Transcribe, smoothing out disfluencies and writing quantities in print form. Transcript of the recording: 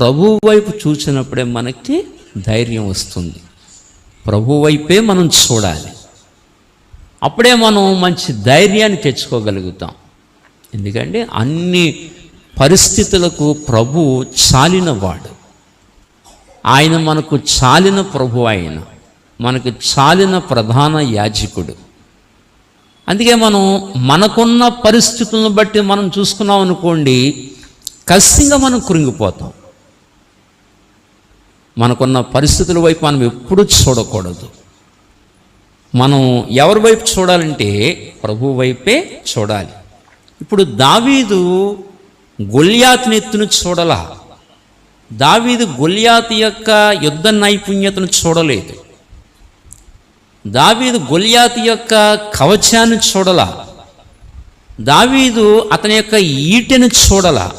ప్రభు వైపు చూసినప్పుడే మనకి ధైర్యం వస్తుంది. ప్రభు వైపే మనం చూడాలి. అప్పుడే మనం మంచి ధైర్యాన్ని తెచ్చుకోగలుగుతాం. ఎందుకంటే అన్ని పరిస్థితులకు ప్రభు చాలినవాడు. ఆయన మనకు చాలిన ప్రభు, ఆయన మనకు చాలిన ప్రధాన యాజకుడు. అందుకే మనం మనకున్న పరిస్థితులను బట్టి మనం చూసుకున్నాం అనుకోండి, కసిగా మనం కృంగిపోతాం. మనకున్న పరిస్థితుల వైపు మనం ఎప్పుడూ చూడకూడదు. మనం ఎవరి వైపు చూడాలంటే ప్రభు వైపే చూడాలి. ఇప్పుడు దావీదు గొల్యాతుని ఎత్తును చూడలా. దావీదు గొల్యాతు యొక్క యుద్ధ నైపుణ్యతను చూడలేదు. దావీదు గొల్యాతు యొక్క కవచాన్ని చూడలా. దావీదు అతని యొక్క ఈటెను చూడలా.